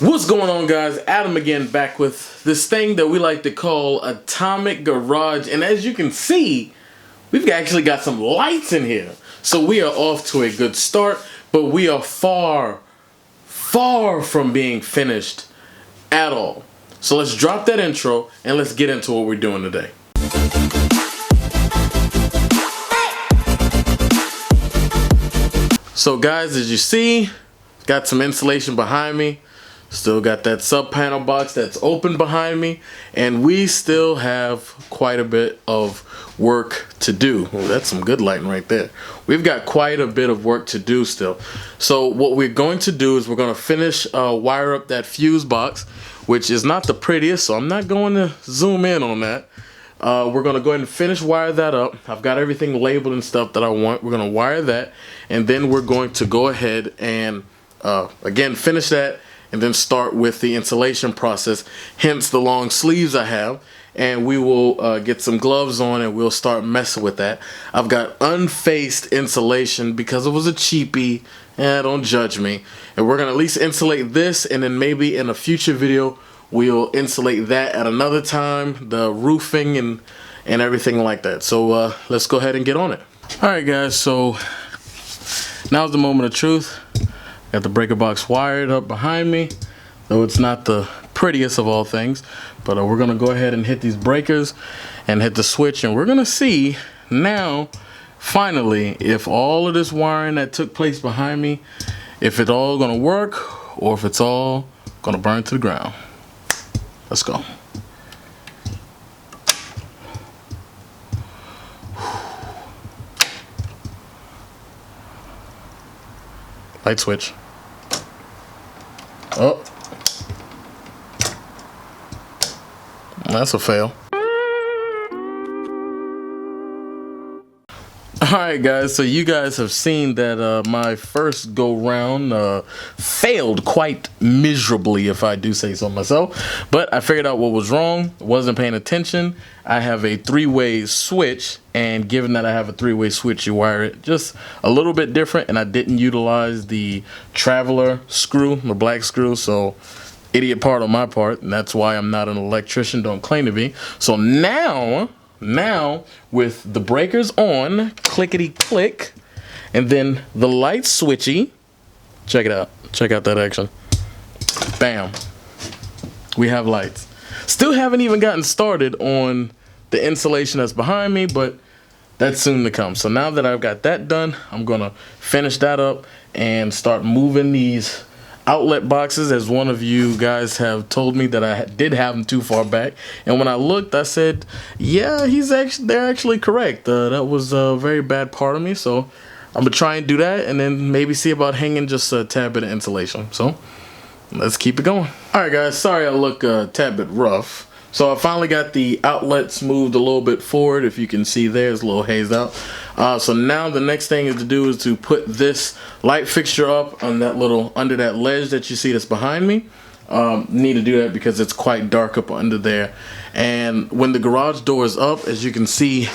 What's going on, guys? Adam again, back with this thing that we like to call Atomic Garage. And as you can see, we've actually got some lights in here. So we are off to a good start, but we are far from being finished at all. So let's drop that intro and let's get into what we're doing today. So guys, as you see, got some insulation behind me. Still got that sub panel box that's open behind me, and we still have quite a bit of work to do. Well, that's some good lighting right there. We've got quite a bit of work to do still. So what we're going to do is we're going to finish wire up that fuse box, which is not the prettiest, so I'm not going to zoom in on that. We're going to go ahead and finish wire that up. I've got everything labeled and stuff that I want. We're going to wire that, and then we're going to go ahead and again finish that, and then start with the insulation process, hence the long sleeves I have. And we will get some gloves on and we'll start messing with that. I've got unfaced insulation because it was a cheapie. Don't judge me. And we're gonna at least insulate this, and then maybe in a future video we'll insulate that at another time, the roofing and everything like that. So let's go ahead and get on it. Alright guys, so now's the moment of truth. Got the breaker box wired up behind me, though it's not the prettiest of all things, but we're gonna go ahead and hit these breakers and hit the switch, and we're gonna see now finally if all of this wiring that took place behind me, if it's all gonna work or if it's all gonna burn to the ground. Let's go. Light switch. Oh, that's a fail. Alright guys, so you guys have seen that my first go round failed quite miserably, if I do say so myself. But I figured out what was wrong, wasn't paying attention. I have a three-way switch, and given that I have a three-way switch, you wire it just a little bit different, and I didn't utilize the traveler screw, the black screw, so idiot part on my part, and that's why I'm not an electrician, don't claim to be. So now with the breakers on, clickety click, and then the light switchy, check it out, check out that action, bam, we have lights. Still haven't even gotten started on the insulation that's behind me, but that's soon to come. So now that I've got that done, I'm gonna finish that up and start moving these outlet boxes, as one of you guys have told me that I did have them too far back, and when I looked I said, yeah, they're actually correct. That was a very bad part of me, so I'm gonna try and do that, and then maybe see about hanging just a tad bit of insulation. So let's keep it going. Alright guys, sorry I look a tad bit rough. So I finally got the outlets moved a little bit forward. If you can see there, it's a little hazed out. So now the next thing is to put this light fixture up on that little, under that ledge that you see that's behind me. Need to do that because it's quite dark up under there. And when the garage door is up, as you can see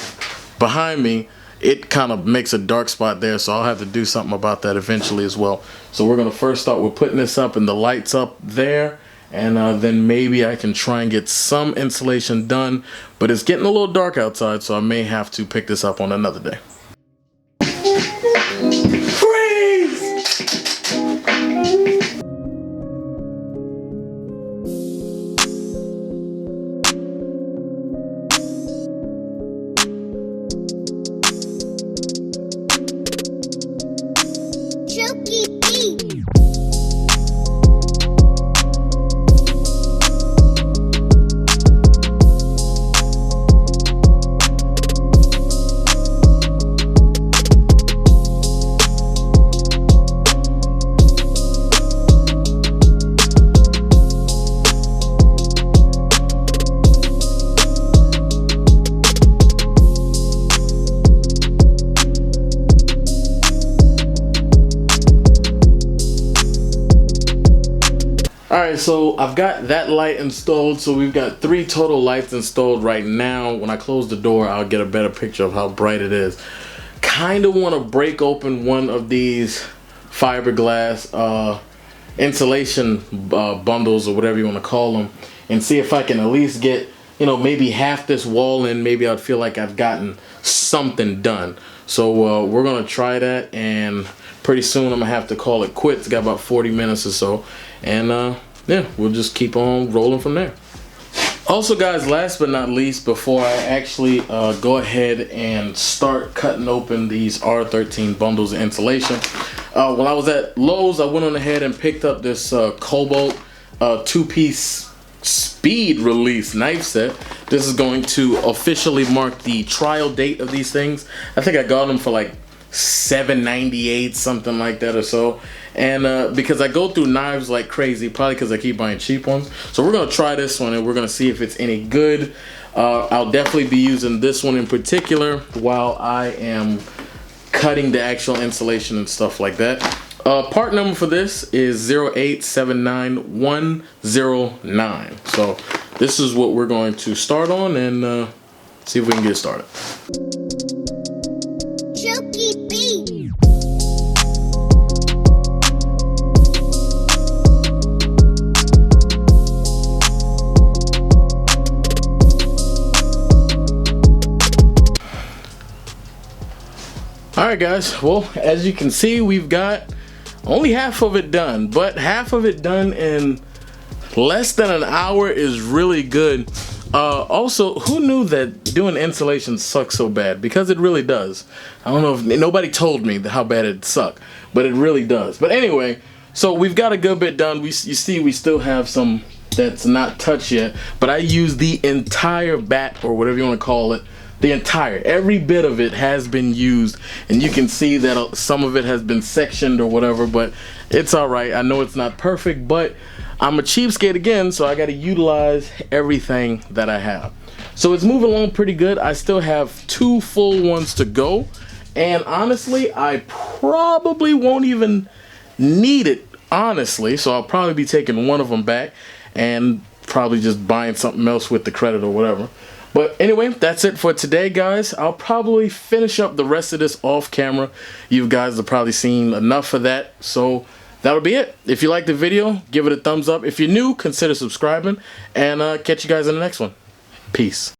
behind me, it kind of makes a dark spot there, so I'll have to do something about that eventually as well. So we're gonna first start with putting this up and the lights up there, and then maybe I can try and get some insulation done, but it's getting a little dark outside, so I may have to pick this up on another day. Chuki. Alright, so I've got that light installed, so we've got 3 total lights installed right now. When I close the door, I'll get a better picture of how bright it is. Kinda want to break open one of these fiberglass insulation bundles or whatever you want to call them, and see if I can at least get, you know, maybe half this wall in. Maybe I'd feel like I've gotten something done. So we're gonna try that, and pretty soon I'm gonna have to call it quits. Got about 40 minutes or so, and yeah, we'll just keep on rolling from there. Also guys, last but not least, before I actually go ahead and start cutting open these R13 bundles of insulation, when I was at Lowe's, I went on ahead and picked up this Cobalt 2-piece speed release knife set. This is going to officially mark the trial date of these things. I think I got them for like $7.98, something like that or so. And because I go through knives like crazy, probably because I keep buying cheap ones. So we're gonna try this one and we're gonna see if it's any good. I'll definitely be using this one in particular while I am cutting the actual insulation and stuff like that. Part number for this is 0879109. So this is what we're going to start on, and see if we can get started. Chuki beat. Alright guys, well, as you can see, we've got only half of it done, but half of it done in less than an hour is really good. Also, who knew that doing insulation sucks so bad? Because it really does. I don't know if nobody told me how bad it sucked, but it really does. But anyway, so we've got a good bit done. You see, we still have some that's not touched yet, but I used the entire bat, or whatever you want to call it. Every bit of it has been used, and you can see that some of it has been sectioned or whatever, but it's all right. I know it's not perfect, but I'm a cheapskate again, so I got to utilize everything that I have. So it's moving along pretty good. I still have 2 full ones to go, and honestly, I probably won't even need it, honestly, so I'll probably be taking one of them back and probably just buying something else with the credit or whatever. But anyway, that's it for today, guys. I'll probably finish up the rest of this off camera. You guys have probably seen enough of that, so that'll be it. If you liked the video, give it a thumbs up. If you're new, consider subscribing, and catch you guys in the next one. Peace.